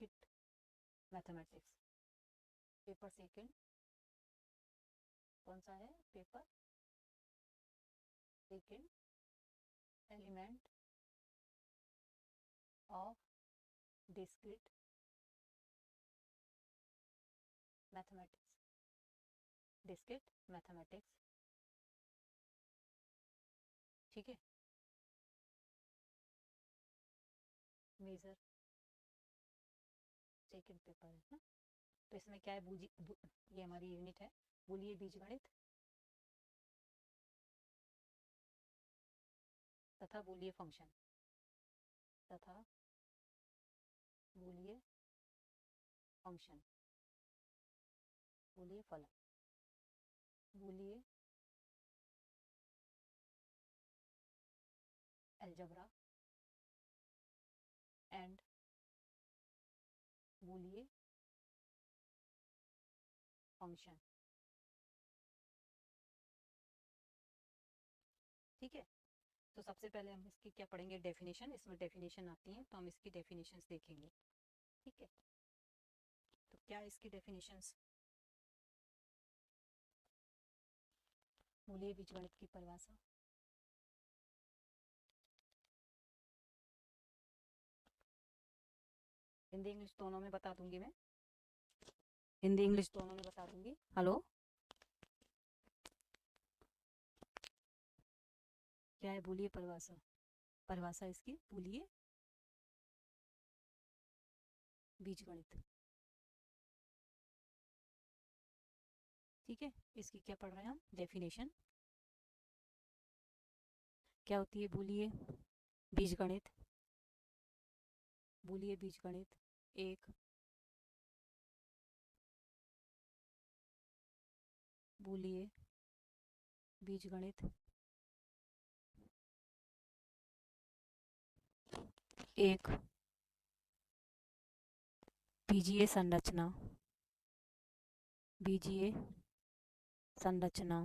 Discrete mathematics. Paper second कौन सा है? Paper second, element of discrete mathematics. Discrete mathematics, ठीक है। मेजर सेकंड पेपर है ना। तो इसमें क्या है, ये हमारी यूनिट है बूलियन बीजगणित तथा बूलियन फंक्शन तथा बूलियन फंक्शन, बूलियन फलन, Boolean algebra and Boolean function, ठीक है। तो सबसे पहले हम इसकी क्या पढ़ेंगे, डेफिनेशन। इसमें डेफिनेशन आती है तो हम इसकी डेफिनेशंस देखेंगे, ठीक है। तो क्या है इसकी डेफिनेशंस? बूलियन बीजगणित की परिभाषा। हिंदी इंग्लिश दोनों में बता दूंगी मैं, हिंदी इंग्लिश दोनों में बता दूंगी। हेलो, क्या है बूलियन परिभाषा? परिभाषा इसकी बूलियन बीजगणित, ठीक है। इसकी क्या पढ़ रहे हैं हम? डेफिनेशन। क्या होती है बूलियन बीजगणित? बूलियन बीजगणित एक बूलियन बीजगणित एक बीजीय संरचना, बीजीय संरचना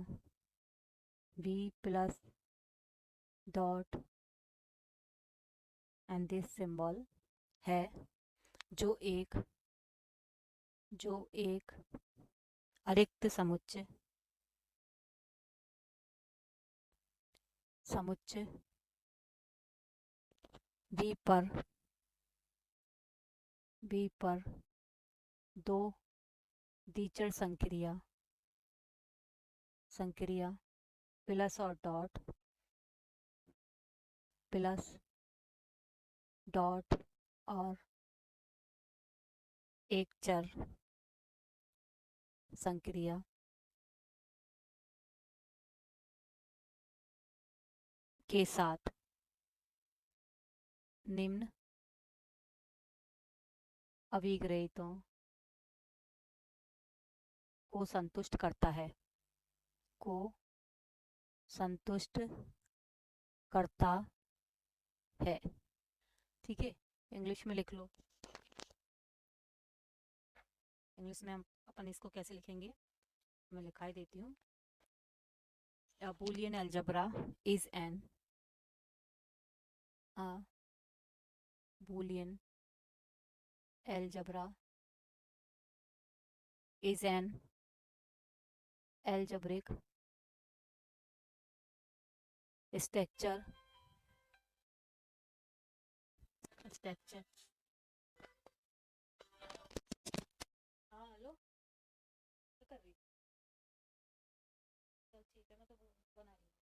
v plus dot and this symbol है, जो एक अरिक्त समुच्चय v पर दो द्विचर संक्रिया प्लस डॉट और एक चर संक्रिया के साथ निम्न अभिग्रहितों को संतुष्ट करता है, ठीक है। इंग्लिश में लिख लो। इंग्लिश में हम अपन इसको कैसे लिखेंगे, मैं लिखाई देती हूँ। A Boolean algebra is an Boolean algebra is an algebraic structure हाँ हेलो, क्या कर रही? चल ठीक है, मैं तो बना रही हूँ।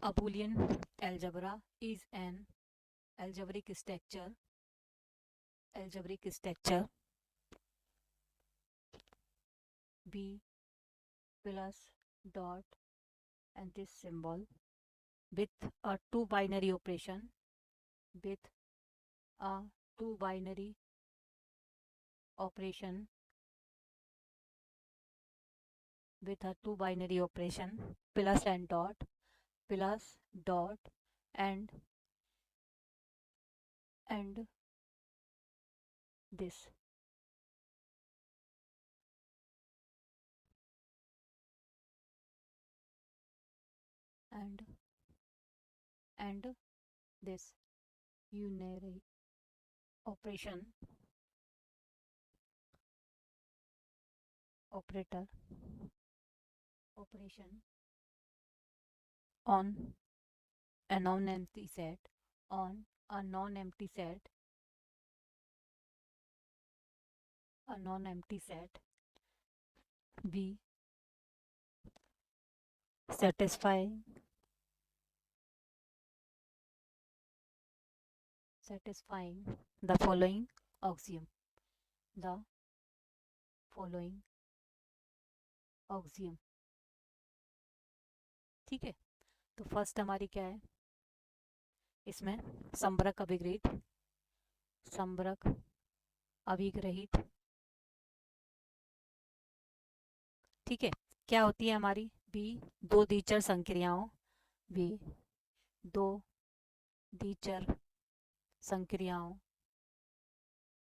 A Boolean algebra is an algebraic structure b plus dot and this symbol with a two binary operation with a two binary operation plus and dot and this and this unary operation operator operation on a non-empty set on a non-empty set B satisfying the following axiom. ठीक है, तो first हमारी क्या है, इसमें संबरक अभिग्रहित ठीक है, क्या होती है हमारी बी दो द्विचर संक्रियाओं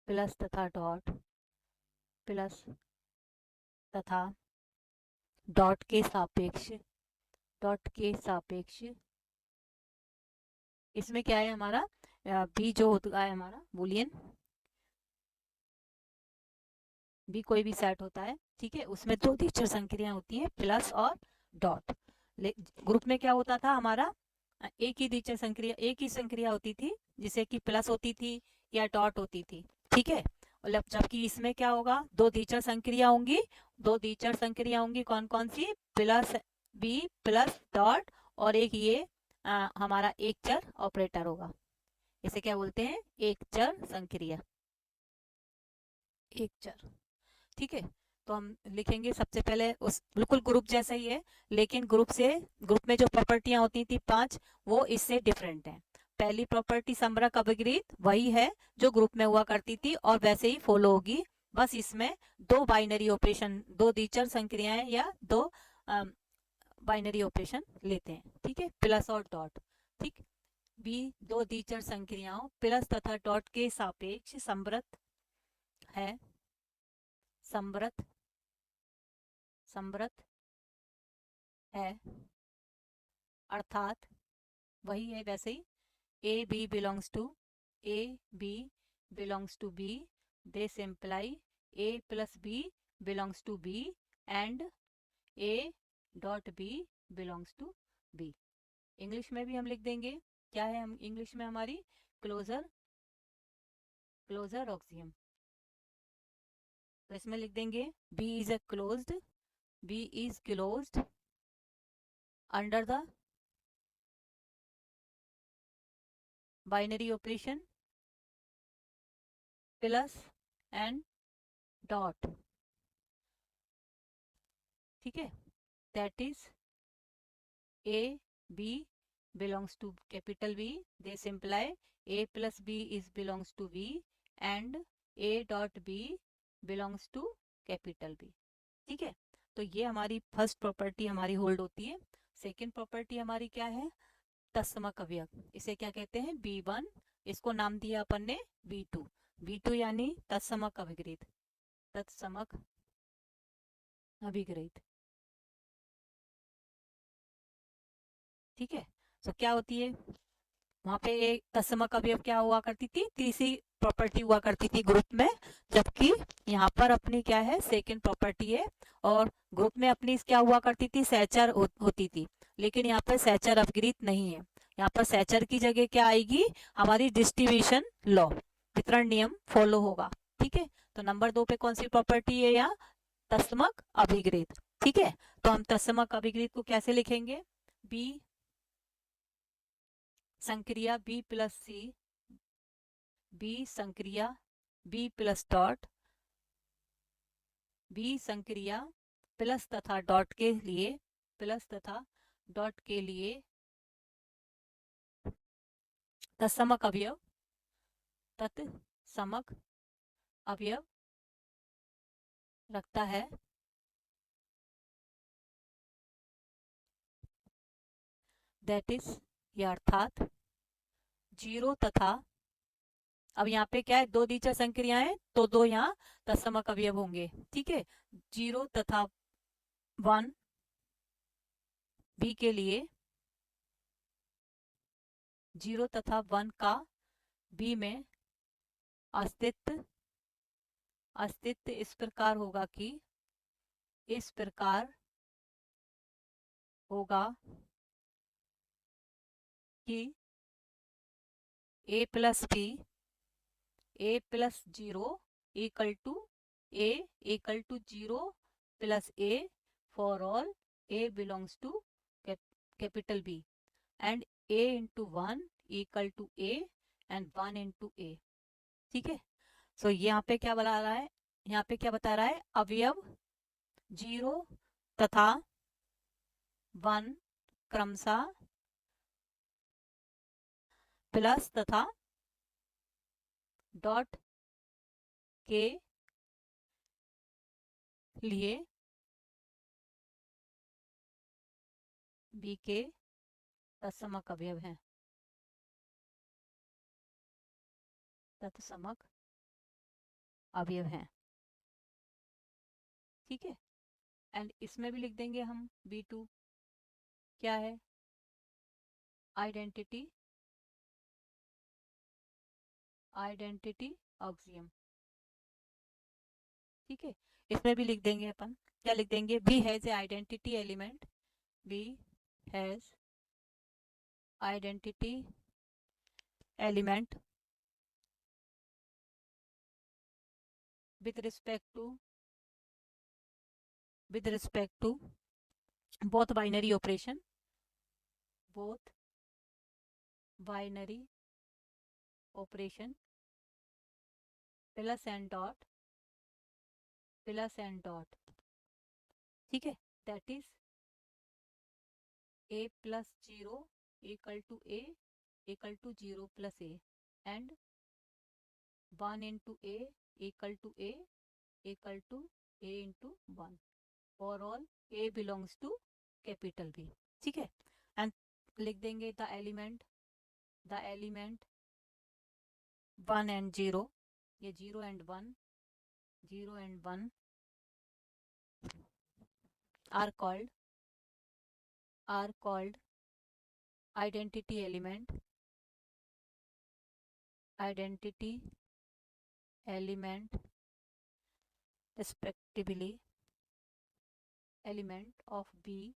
प्लस तथा डॉट के सापेक्ष इसमें क्या है हमारा बी जो होता है हमारा बूलियन बी कोई भी सेट होता है, ठीक है, उसमें दो द्विचर संक्रियाएं होती हैं प्लस और डॉट। ग्रुप में क्या होता था हमारा एक ही संक्रिया होती थी जिसे कि प्लस होती थी या डॉट होती थी, ठीक है, जबकि इसमें क्या होगा दो द्विचर संक्रिया होंगी कौन कौन सी, प्लस बी प्लस डॉट और एक ये हमारा एक चर ऑपरेटर होगा, इसे क्या बोलते हैं एक चर संक्रिया, एक चर, ठीक है। तो हम लिखेंगे सबसे पहले उस बिल्कुल ग्रुप जैसा ही है, लेकिन ग्रुप में जो प्रॉपर्टियां होती थी 5 वो इससे डिफरेंट है। पहली प्रॉपर्टी संबरक अभिग्रहित वही है जो ग्रुप में हुआ करती थी और वैसे ही फॉलो होगी, बस इसमें दो बाइनरी ऑपरेशन दो द्विचर संक्रियाएं या दो बाइनरी ऑपरेशन लेते हैं, ठीक है, प्लस और डॉट, ठीक। बी दो द्विचर संक्रियाओं प्लस तथा डॉट के सापेक्ष संबरत है अर्थात वही है वैसे ही A B belongs to B this imply A plus B belongs to B and A dot B belongs to B. English में भी हम लिख देंगे, क्या है हम इंग्लिश में हमारी क्लोजर ऑक्सियम, तो इसमें लिख देंगे B is closed under the binary operation plus and dot, ठीक है, that is A B belongs to capital B, this imply A plus B is belongs to B and A dot B belongs to capital B, ठीक है। तो ये हमारी first property हमारी hold होती है। सेकंड प्रॉपर्टी हमारी क्या है, तत्समक अवयव, इसे क्या कहते हैं B1, इसको नाम दिया अपन ने B2 यानी तत्समक अभिग्रहित, ठीक है। तो क्या होती है वहां पे एक तत्समक अवयव क्या हुआ करती थी, तीसरी प्रॉपर्टी हुआ करती थी ग्रुप में, जबकि यहाँ पर अपनी क्या है सेकंड प्रॉपर्टी है, और ग्रुप में अपनी क्या हुआ करती थी सहचर होती थी, लेकिन यहाँ पर सहचर अभिग्रहित नहीं है, यहाँ पर सहचर की जगह क्या आएगी हमारी डिस्ट्रीब्यूशन लॉ, वितरण नियम फॉलो होगा, ठीक है। तो नंबर 2 पे कौन सी प्रॉपर्टी है यहाँ तत्समक अभिग्रहित, ठीक है। तो हम तत्समक अभिग्रहित को कैसे लिखेंगे, बी संक्रिया B प्लस C, B संक्रिया B प्लस डॉट, B संक्रिया प्लस तथा डॉट के लिए तत्समक अवयव रखता है, दैट इज ये अर्थात 0 तथा, अब यहाँ पे क्या है दो द्विचर संक्रियाएं हैं तो दो यहाँ तत्समक अवयव होंगे, ठीक है, 0 तथा 1 बी के लिए 0 तथा 1 का बी में अस्तित्व इस प्रकार होगा कि इस प्रकार होगा कि a plus B a plus 0 equal to a equal to 0 plus a for all a belongs to capital B and a into 1 equal to a and 1 into a। ठीक है, सो यहाँ पे क्या बता रहा है, यहाँ पे क्या बता रहा है, अवयव 0 तथा 1 क्रमशः प्लस तथा डॉट के लिए बी के तत्समक अवयव हैं, तत्समक अवयव हैं। ठीक है, एंड इसमें भी लिख देंगे हम B2 क्या है, आइडेंटिटी ऑक्सियम। ठीक है, इसमें भी लिख देंगे अपन, क्या लिख देंगे, B has a identity element, B has identity element with respect to both binary operation plus and dot। ठीक है, that is a plus 0 equal to a equal to 0 plus a and 1 into a equal to a equal to a into 1 for all a belongs to capital B। ठीक है, and लिख देंगे the element 1 and 0, ये 0 and 1 are called identity element respectively element of B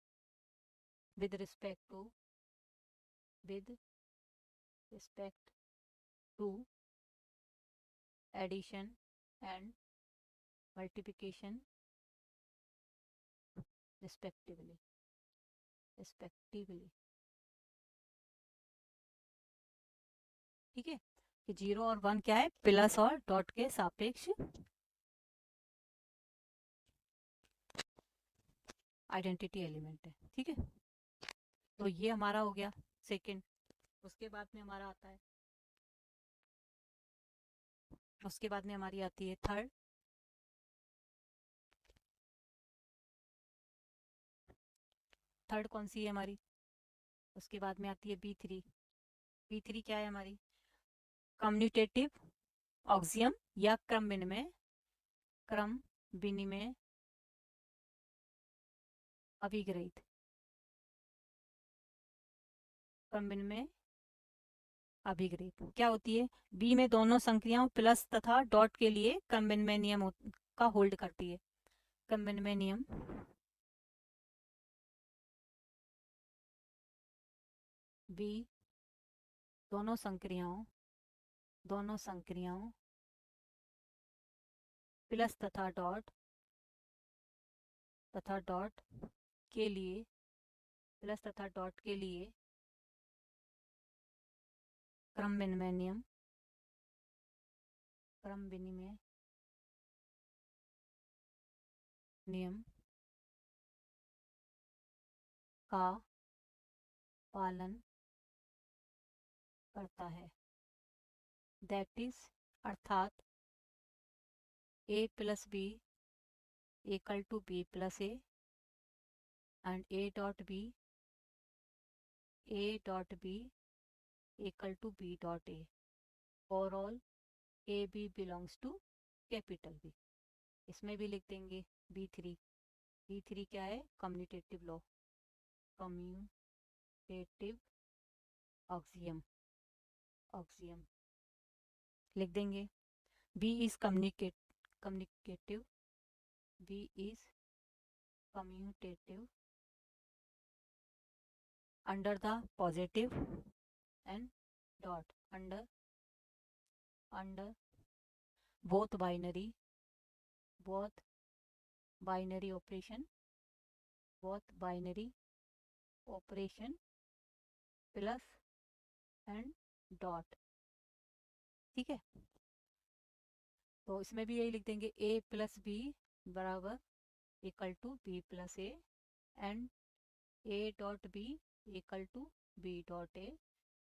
with respect to addition and multiplication respectively। ठीक है, कि 0 और 1 क्या है, प्लस और डॉट के सापेक्ष आइडेंटिटी एलिमेंट है। ठीक है, तो ये हमारा हो गया सेकंड। उसके बाद में हमारा आता है, उसके बाद में हमारी आती है थर्ड कौन सी है हमारी, उसके बाद में आती है B3 क्या है हमारी, कम्यूटेटिव ऑक्सियम या क्रम विनिमय अभिग्रहित, क्रम विनिमय अभिग्रहित क्या होती है, बी में दोनों संक्रियाओं प्लस तथा डॉट के लिए क्रम विनिमय नियम का होल्ड करती है। क्रम विनिमय नियम बी दोनों संक्रियाओं प्लस तथा डॉट के लिए क्रम विनिमय नियम का पालन करता है। दैट इज अर्थात a plus B equal to B plus A and a dot B equal to b dot a for all a b belongs to capital B। इसमें भी लिख देंगे B3 क्या है, कम्यूटेटिव ऑक्सियम। ऑक्सियम लिख देंगे। B is communicative, B is commutative under the positive and dot under under both binary operation, both binary operation plus and dot. ठीक है, तो इसमें भी यही लिख देंगे a प्लस बी बराबर equal to B plus A and a dot B equal to B dot A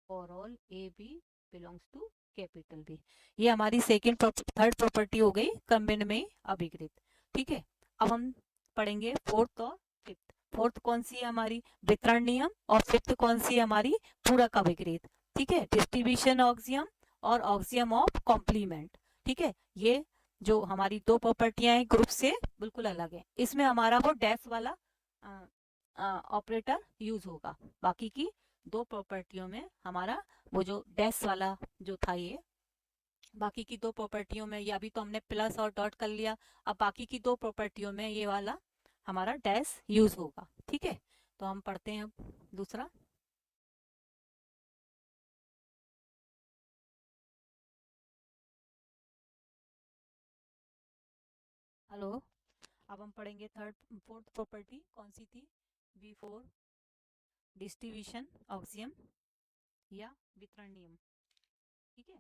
for all A B belongs to capital B. ये हमारी थर्ड प्रॉपर्टी हो गई क्रमबिन में अभिकृत। ठीक है, अब हम पढ़ेंगे फोर्थ और फिफ्थ। फोर्थ कौन सी है हमारी, वितरण नियम, और फिफ्थ कौन सी है हमारी, पूरक अभिकृत। ठीक है, डिस्ट्रीब्यूशन ऑक्सियम और ऑक्सियम ऑफ कॉम्प्लीमेंट। ठीक है, ये जो हमारी दो प्रॉपर्टियां हैं ग्रुप से बिल्कुल अलग है। इसमें हमारा वो डैश वाला ऑपरेटर यूज होगा, बाकी की दो प्रॉपर्टियों में हमारा वो जो डैश वाला जो था, ये बाकी की दो प्रॉपर्टियों में, या अभी तो हमने प्लस और डॉट कर लिया, अब बाकी की दो प्रॉपर्टियों में ये वाला हमारा डैश यूज होगा। ठीक है, तो हम पढ़ते हैं अब दूसरा। हेलो, अब हम पढ़ेंगे फोर्थ प्रॉपर्टी कौन सी थी, V4 डिस्ट्रीब्यूशन ऑक्सियम या वितरण नियम। ठीक है,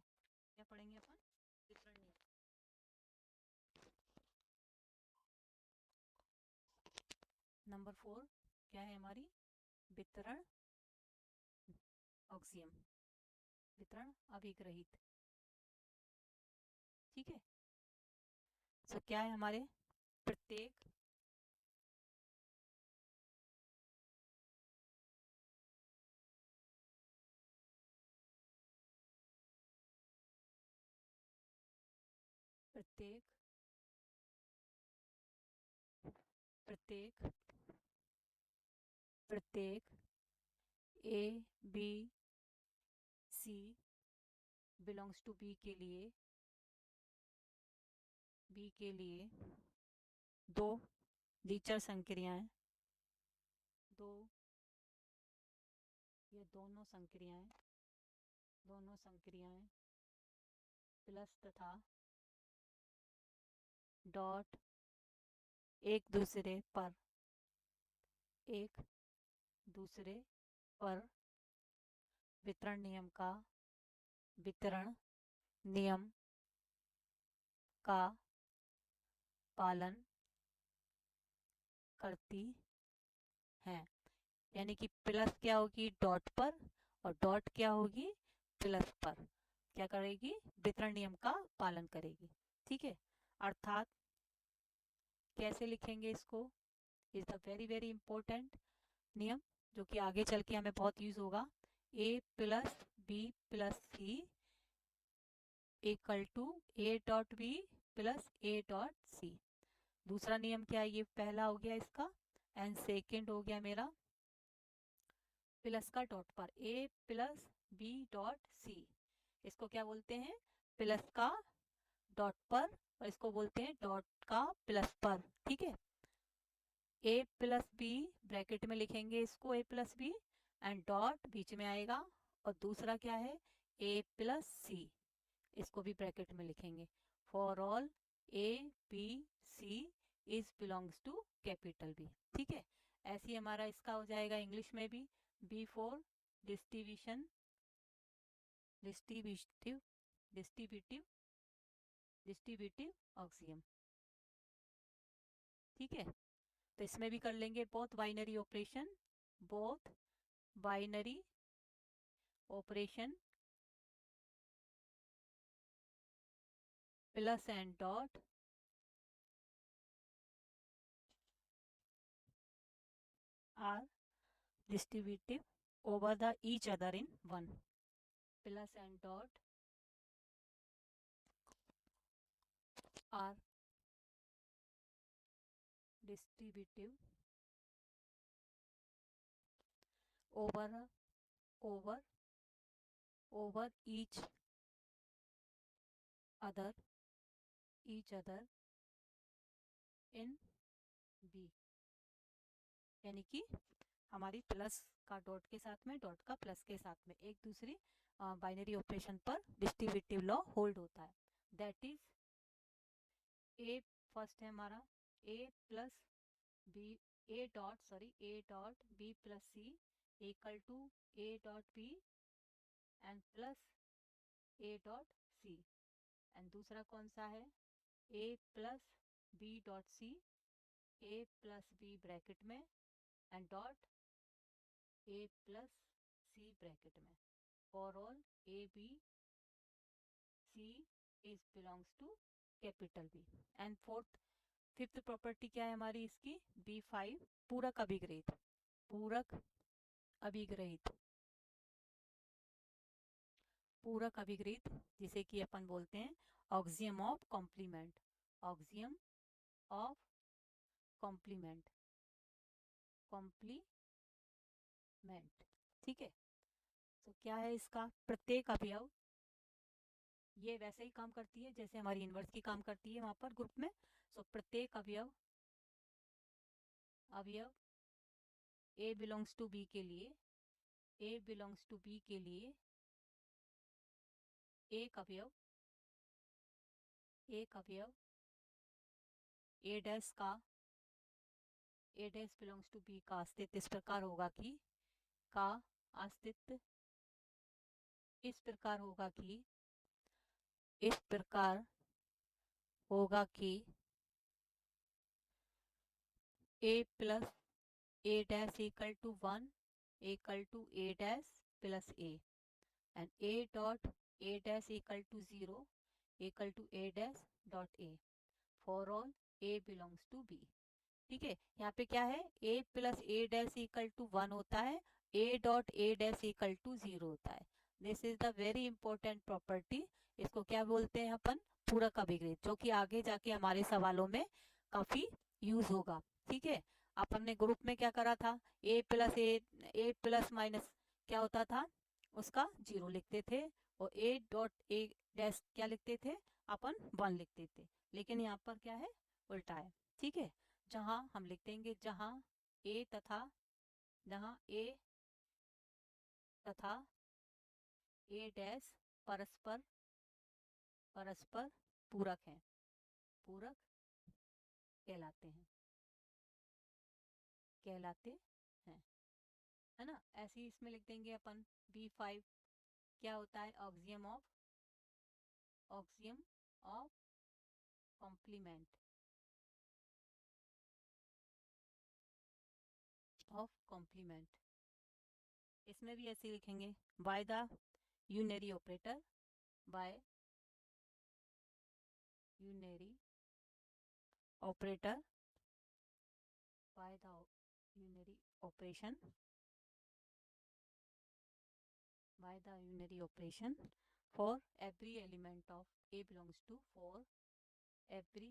क्या पढ़ेंगे अपन, वितरण नियम। नंबर 4 क्या है हमारी, वितरण ऑक्सियम, वितरण अभिग्रहित। ठीक है, तो क्या है हमारे, प्रत्येक प्रत्येक प्रत्येक प्रत्येक A B C belongs to B के लिए दो द्विचर संक्रियाएं, दो ये दोनों संक्रियाएं प्लस तथा डॉट एक दूसरे पर एक दूसरे पर वितरण नियम का पालन करती हैं। यानी कि प्लस क्या होगी डॉट पर, और डॉट क्या होगी प्लस पर, क्या करेगी, वितरण नियम का पालन करेगी। ठीक है, अर्थात कैसे लिखेंगे इसको, is the very very important नियम जो कि आगे चल के हमें बहुत यूज होगा। a plus B plus C equal to A dot B plus A dot C. दूसरा नियम क्या है, ये पहला हो गया इसका, एंड सेकेंड हो गया मेरा प्लस का डॉट पर ए प्लस बी डॉट सी। इसको क्या बोलते हैं, प्लस का डॉट पर, और इसको बोलते हैं डॉट का प्लस पर। ठीक है, ए प्लस बी ब्रैकेट में लिखेंगे इसको, ए प्लस बी एंड डॉट बीच में आएगा, और दूसरा क्या है ए प्लस सी, इसको भी ब्रैकेट में लिखेंगे। For all A B C is belongs to capital B. ठीक है, ऐसे ही हमारा इसका हो जाएगा इंग्लिश में भी, B4 distribution distributive distributive distributive axiom. ठीक है, तो इसमें भी कर लेंगे both binary operation, both binary operation plus and dot are distributive over the each other in one, plus and dot are distributive over over over other each other in B, यानी कि हमारी प्लस का dot के साथ में, dot का plus के साथ में एक दूसरी बाइनरी ऑपरेशन पर डिस्ट्रीब्यूटिव लॉ होल्ड होता है। दैट इज ए, फर्स्ट है हमारा A plus B, A dot B plus C equal to A dot B and plus A dot C. And दूसरा कौन सा है, A plus B dot C, A plus B bracket में and dot A plus C bracket में, for all A B C is belongs to capital B. And fifth property क्या है हमारी इसकी, B5 पूरक अभिग्रहित, पूरक अभिग्रहित, पूरक अभिग्रहित जिसे कि अपन बोलते हैं axiom of complement, axiom of complement, complement. ठीक है, तो क्या है इसका, प्रत्येक अवयव, ये वैसे ही काम करती है जैसे हमारी इनवर्स की काम करती है वहां पर ग्रुप में। सो प्रत्येक अवयव, अवयव A बिलोंग्स टू B के लिए, A बिलोंग्स टू B के लिए एक अवयव, एक अवयव A डैश का, A dash belongs to B का अस्तित्व इस प्रकार होगा कि, का अस्तित्व इस प्रकार होगा कि, इस प्रकार होगा कि A plus A dash equal to 1 equal to A dash plus A and A dot A dash equal to 0 equal to A dash dot A for all A belongs to B। ठीक है, यहाँ पे क्या है, A plus A dash equal to 1 होता है, A dot A dash equal to 0 होता है। This is the very important property. इसको क्या बोलते हैं अपन, पूरक अभिग्रहित, जो कि आगे जाके हमारे सवालों में काफी यूज होगा। ठीक है, अपन ने ग्रुप में क्या करा था, ए प्लस माइनस क्या होता था, उसका 0 लिखते थे, और A डॉट A डैश क्या लिखते थे, अपन 1 लिखते थे। लेकिन यहाँ पर क्या है, उल्टा है। ठीक है, जहां हम लिख देंगे, जहां A तथा, जहां A तथा A डैश परस्पर, परस्पर पूरक हैं, पूरक कहलाते हैं, कहलाते हैं, है ना। ऐसे ही इसमें लिख देंगे अपन B5 क्या होता है, axiom of, axiom of complement, of complement. इसमें भी ऐसे लिखेंगे, by the unary operator, by unary operator, by the unary operation, by the unary operation for every element of A belongs to, for every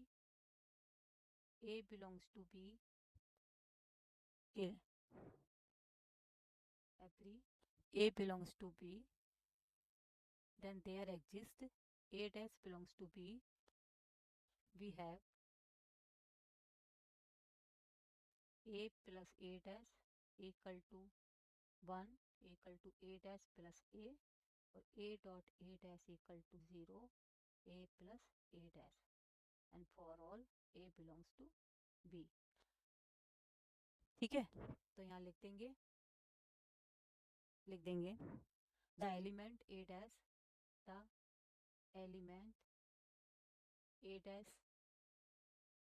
A belongs to B, every A belongs to B, then there exists A dash belongs to B, we have A plus A dash equal to 1 equal to A dash plus A, और A dot A dash equal to 0 A plus A dash, and for all A belongs to B। ठीक है, तो यहाँ लिख देंगे, लिख देंगे the element A dash, the element A dash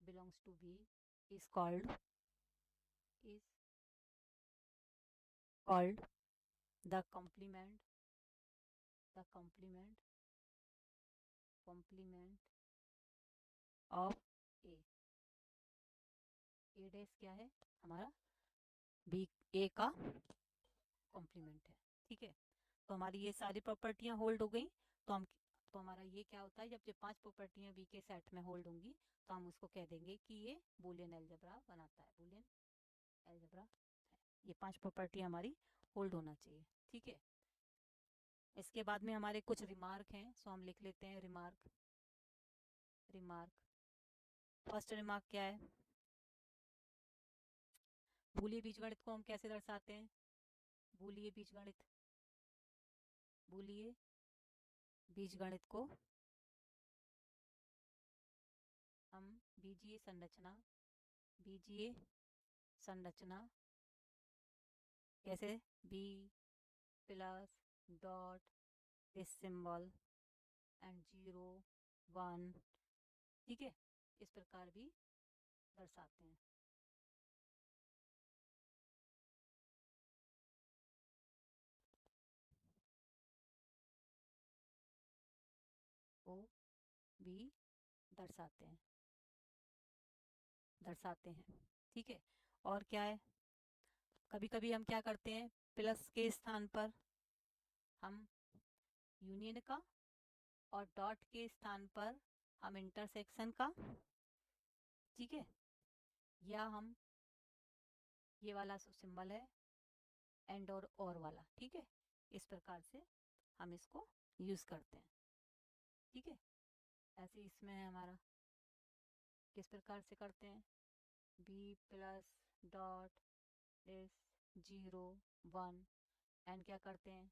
belongs to B is called, is called the complement, the complement, complement of A। A dash क्या है हमारा, B A का कॉम्प्लीमेंट है। ठीक है, तो हमारी ये सारी प्रॉपर्टियां होल्ड हो गई। तो हम, तो हमारा ये क्या होता है, जब ये 5 प्रॉपर्टियां बी के सेट में होल्ड होंगी तो हम उसको कह देंगे कि ये बूलियन अलजेब्रा बनाता है, बूलियन अलजेब्रा है। ये 5 प्रॉपर्टी हमारी होल्ड होना चाहिए। ठीक है, इसके बाद में हमारे कुछ रिमार्क हैं, सो हम लिख लेते हैं रिमार्क। फर्स्ट रिमार्क क्या है? बूलियन बीजगणित को हम कैसे दर्शाते हैं? बूलियन बीजगणित को हम बीजीय संरचना कैसे? B plus dot this symbol and 0 1, ठीक है, इस प्रकार भी दर्शाते हैं। वो भी दर्शाते हैं, ठीक है। और क्या है, कभी कभी हम क्या करते हैं, प्लस के स्थान पर हम यूनियन का और डॉट के स्थान पर हम इंटरसेक्शन का, ठीक है, या हम ये वाला सिंबल है एंड और वाला, ठीक है, इस प्रकार से हम इसको यूज करते हैं, ठीक है। ऐसे इसमें है हमारा, किस प्रकार से करते हैं, बी प्लस डॉट इस 0 1 एंड क्या करते हैं,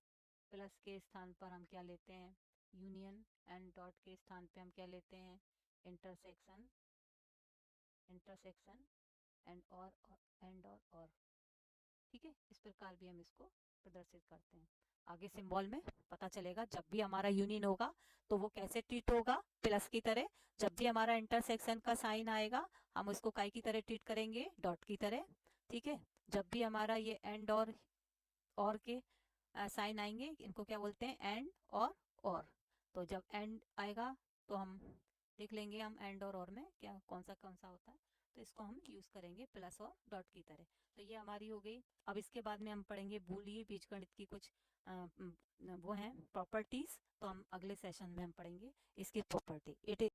प्लस के स्थान पर हम क्या लेते हैं, यूनियन, एंड डॉट के स्थान पे हम क्या लेते हैं, इंटरसेक्शन एंड और, ठीक है, इस प्रकार भी हम इसको प्रदर्शित करते हैं। आगे सिंबल में पता चलेगा, जब भी हमारा यूनियन होगा तो वो कैसे ट्रीट होगा, प्लस की तरह। जब भी हमारा इंटरसेक्शन का साइन आएगा हम उसको काय की तरह ट्रीट करेंगे, डॉट की तरह, ठीक है। जब भी हमारा ये एंड और के साइन आएंगे, इनको क्या बोलते हैं, एंड और। तो जब एंड आएगा तो हम देख लेंगे, हम एंड और में क्या कौन सा होता है, तो इसको हम यूज करेंगे प्लस और डॉट की तरह। तो ये हमारी हो गई। अब इसके बाद में हम पढ़ेंगे बूलियन बीजगणित की कुछ वो हैं प्रॉपर्टीज, तो हम अगले सेशन में हम पढ़ेंगे इसकी प्रॉपर्टी। इट